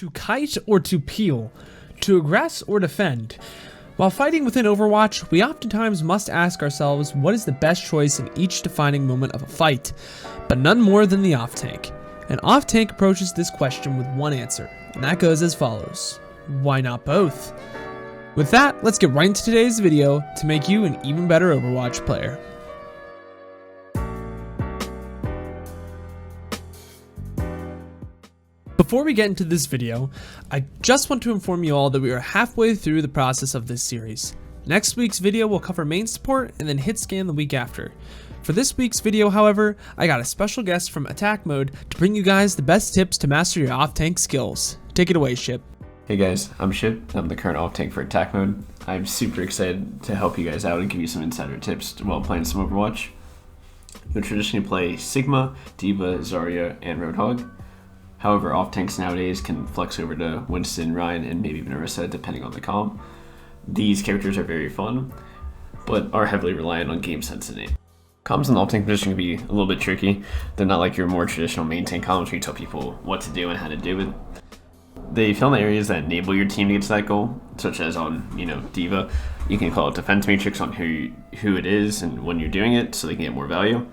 To kite or to peel? To aggress or defend? While fighting within Overwatch, we oftentimes must ask ourselves what is the best choice in each defining moment of a fight, but none more than the off-tank. An off-tank approaches this question with one answer, and that goes as follows: why not both? With that, let's get right into today's video to make you an even better Overwatch player. Before we get into this video, I just want to inform you all that we are halfway through the process of this series. Next week's video will cover main support and then hit scan the week after. For this week's video, however, I got a special guest from Attack Mode to bring you guys the best tips to master your off-tank skills. Take it away, Schipp. Hey guys, I'm Schipp. I'm the current off-tank for Attack Mode. I'm super excited to help you guys out and give you some insider tips while playing some Overwatch. You'll traditionally play Sigma, d.va, Zarya, and Roadhog. However, off-tanks nowadays can flex over to Winston, Ryan, and maybe even Orisa, depending on the comp. These characters are very fun, but are heavily reliant on game sense and aim. Comms in the off-tank position can be a little bit tricky. They're not like your more traditional main tank comms where you tell people what to do and how to do it. They fill in the areas that enable your team to get to that goal, such as on, d.va. You can call it defense matrix on who it is and when you're doing it, so they can get more value.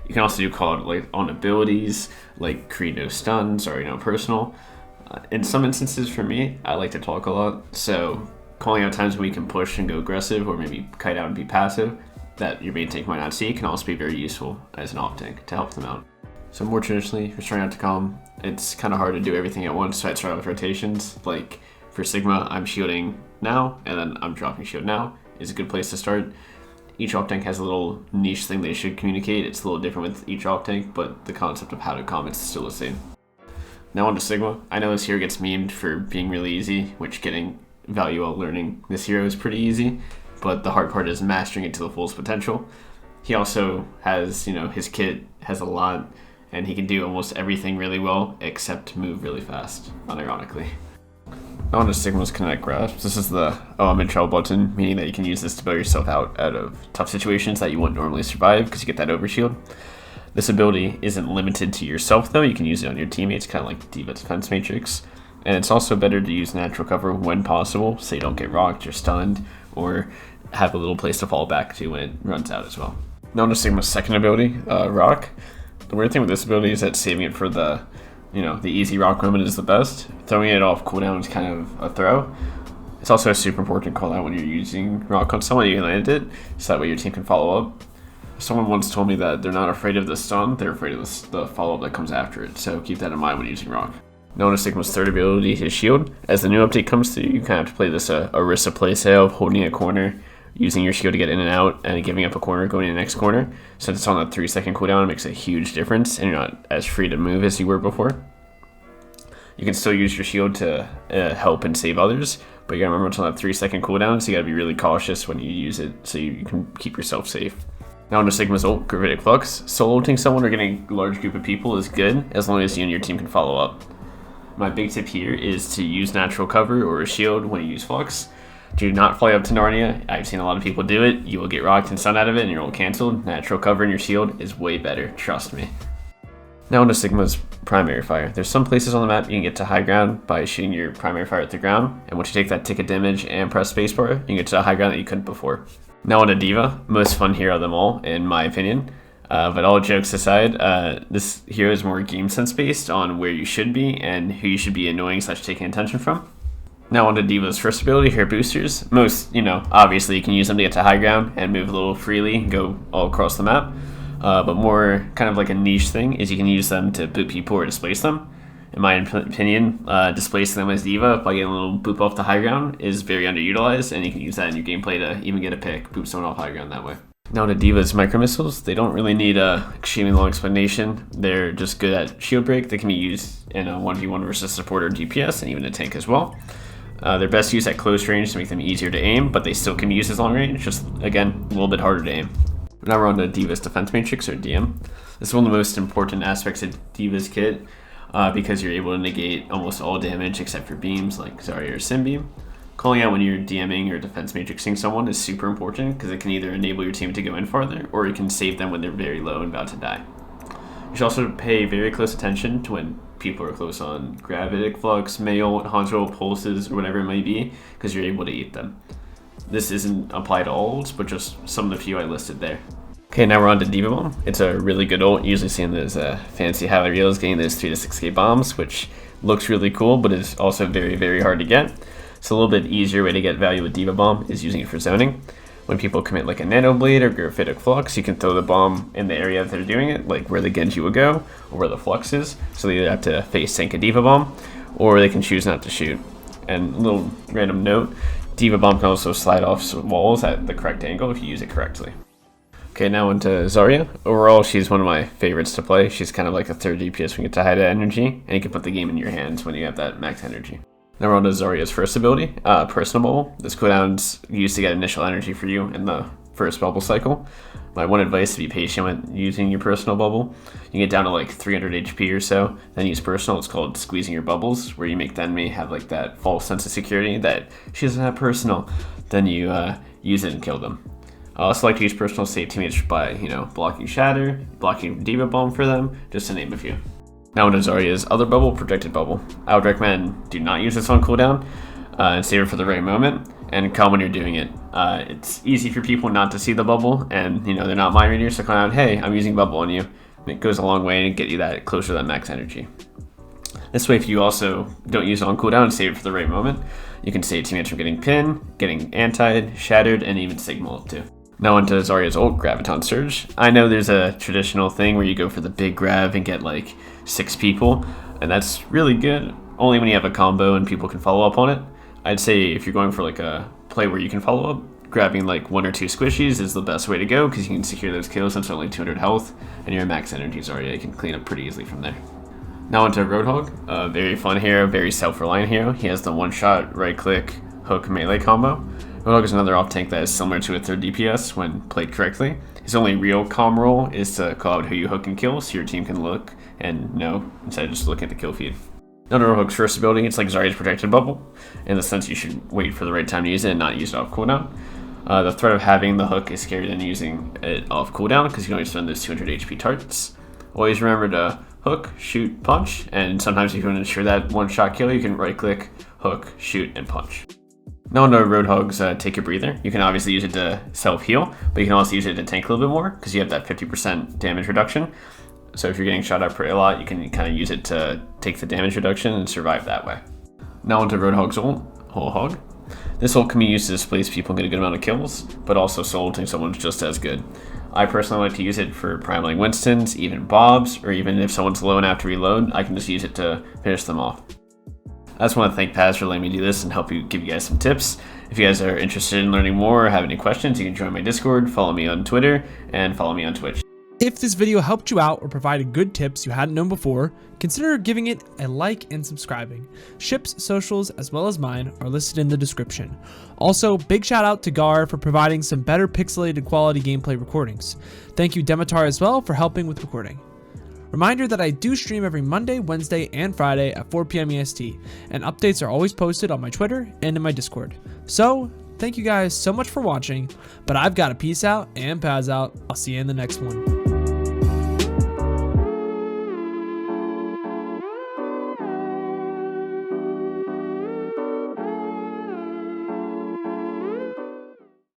You can also call it on abilities, like create no stuns or personal. In some instances, for me, I like to talk a lot, so calling out times when we can push and go aggressive, or maybe kite out and be passive, that your main tank might not see, can also be very useful as an off tank to help them out. So more traditionally, if you're starting out to calm, it's kind of hard to do everything at once, so I'd start out with rotations. Like for Sigma, I'm shielding now, and then I'm dropping shield now, is a good place to start. Each off-tank has a little niche thing they should communicate. It's a little different with each off-tank, but the concept of how to comment is still the same. Now on to Sigma. I know this hero gets memed for being really easy, which getting value while learning this hero is pretty easy, but the hard part is mastering it to the fullest potential. He also has, his kit has a lot, and he can do almost everything really well, except move really fast, unironically. Now on to Sigma's Kinetic Grasp. This is the I'm in trouble button, meaning that you can use this to bail yourself out of tough situations that you wouldn't normally survive because you get that overshield. This ability isn't limited to yourself though, you can use it on your teammates, kind of like d.va Defense Matrix. And it's also better to use natural cover when possible, so you don't get rocked or stunned, or have a little place to fall back to when it runs out as well. Now on to Sigma's second ability, Rock. The weird thing with this ability is that saving it for the easy rock moment is the best. Throwing it off cooldown is kind of a throw. It's also a super important call out when you're using rock on someone, you can land it, so that way your team can follow up. Someone once told me that they're not afraid of the stun, they're afraid of the follow-up that comes after it, so keep that in mind when using rock. Now on to Sigma's third ability, his shield. As the new update comes through, you kind of have to play this Orisa playstyle of holding a corner, using your shield to get in and out, and giving up a corner, going to the next corner. Since it's on a 3-second cooldown, it makes a huge difference, and you're not as free to move as you were before. You can still use your shield to help and save others, but you gotta remember it's on that 3-second cooldown, so you gotta be really cautious when you use it, so you can keep yourself safe. Now onto Sigma's ult, Gravitic Flux. Solo ulting someone or getting a large group of people is good, as long as you and your team can follow up. My big tip here is to use natural cover or a shield when you use Flux. Do not fly up to Narnia. I've seen a lot of people do it. You will get rocked and stunned out of it and your ult canceled. Natural cover in your shield is way better, trust me. Now onto Sigma's primary fire. There's some places on the map you can get to high ground by shooting your primary fire at the ground, and once you take that ticket damage and press spacebar, you can get to the high ground that you couldn't before. Now onto d.va, most fun hero of them all, in my opinion. But all jokes aside, this hero is more game sense based on where you should be and who you should be annoying / taking attention from. Now onto d.va's first ability, Hair Boosters. Most, obviously you can use them to get to high ground and move a little freely and go all across the map. But more kind of like a niche thing is you can use them to boot people or displace them. In my opinion, displacing them as d.va by getting a little boop off the high ground is very underutilized, and you can use that in your gameplay to even get a pick, boop someone off high ground that way. Now to d.va's micro missiles, they don't really need a extremely long explanation. They're just good at shield break. They can be used in a 1v1 versus support or DPS, and even a tank as well. They're best used at close range to make them easier to aim, but they still can be used as long range, just again, a little bit harder to aim. Now we're on to d.va's Defense Matrix, or DM. This is one of the most important aspects of d.va's kit, because you're able to negate almost all damage except for beams like Zarya or Simbeam. Calling out when you're DMing or defense matrixing someone is super important because it can either enable your team to go in farther or it can save them when they're very low and about to die. You should also pay very close attention to when people are close on gravitic flux, mail, hydro pulses, or whatever it might be, because you're able to eat them. This isn't applied to all ults, but just some of the few I listed there. Okay, now we're on to d.va bomb. It's a really good ult, usually seen those fancy highlight reels getting those 3 to 6k bombs, which looks really cool, but is also very, very hard to get. So a little bit easier way to get value with d.va bomb is using it for zoning. When people commit like a nano blade or graphitic flux, you can throw the bomb in the area that they're doing it, like where the Genji will go or where the flux is. So they either have to face sync a d.va bomb, or they can choose not to shoot. And a little random note, d.va bomb can also slide off walls at the correct angle if you use it correctly. Okay, now into Zarya. Overall, she's one of my favorites to play. She's kind of like a third DPS when you get to high energy, and you can put the game in your hands when you have that max energy. Now we're on to Zarya's first ability, Personal Bubble. This cooldown's used to get initial energy for you in the first bubble cycle. My one advice is to be patient with using your Personal Bubble. You get down to like 300 HP or so, then use Personal. It's called squeezing your bubbles, where you make the enemy have like that false sense of security that she doesn't have Personal. Then you use it and kill them. I also like to use Personal to save teammates by, blocking Shatter, blocking d.va bomb for them, just to name a few. Now into Zarya's other bubble, Protected Bubble. I would recommend do not use this on cooldown and save it for the right moment, and come when you're doing it. It's easy for people not to see the bubble, and they're not mind readers, so come out, hey, I'm using bubble on you. It goes a long way to get you that closer to that max energy. This way, if you also don't use it on cooldown and save it for the right moment, you can save teammates from getting pinned, getting antied, shattered, and even Sigma ult too. Now onto Zarya's ult, Graviton Surge. I know there's a traditional thing where you go for the big grab and get like 6 people, and that's really good, only when you have a combo and people can follow up on it. I'd say if you're going for like a play where you can follow up, grabbing like 1 or 2 squishies is the best way to go, because you can secure those kills since only 200 health, and you're max energy Zarya, you can clean up pretty easily from there. Now onto Roadhog, a very fun hero, very self-reliant hero. He has the one-shot, right-click, hook, melee combo. Roadhog is another off tank that is similar to a third DPS when played correctly. His only real comm role is to call out who you hook and kill, so your team can look and know instead of just looking at the kill feed. Now Roadhog's first ability, it's like Zarya's Protected Bubble, in the sense you should wait for the right time to use it and not use it off cooldown. The threat of having the hook is scarier than using it off cooldown, because you can only spend those 200 HP targets. Always remember to hook, shoot, punch, and sometimes if you want to ensure that one-shot kill, you can right-click, hook, shoot, and punch. Now onto Roadhog's Take a Breather. You can obviously use it to self-heal, but you can also use it to tank a little bit more, because you have that 50% damage reduction. So if you're getting shot up a lot, you can kind of use it to take the damage reduction and survive that way. Now onto Roadhog's ult, Whole Hog. This ult can be used to displace people and get a good amount of kills, but also solo ulting someone's just as good. I personally like to use it for primaling Winstons, even Bobs, or even if someone's low and have to reload, I can just use it to finish them off. I just want to thank Paz for letting me do this and help give you guys some tips. If you guys are interested in learning more or have any questions, you can join my Discord, follow me on Twitter, and follow me on Twitch. If this video helped you out or provided good tips you hadn't known before, consider giving it a like and subscribing. Schipp's socials, as well as mine, are listed in the description. Also, big shout out to Gar for providing some better pixelated quality gameplay recordings. Thank you Demitar as well for helping with recording. Reminder that I do stream every Monday, Wednesday, and Friday at 4 PM EST, and updates are always posted on my Twitter and in my Discord. So, thank you guys so much for watching, but I've got to peace out and Paz out. I'll see you in the next one.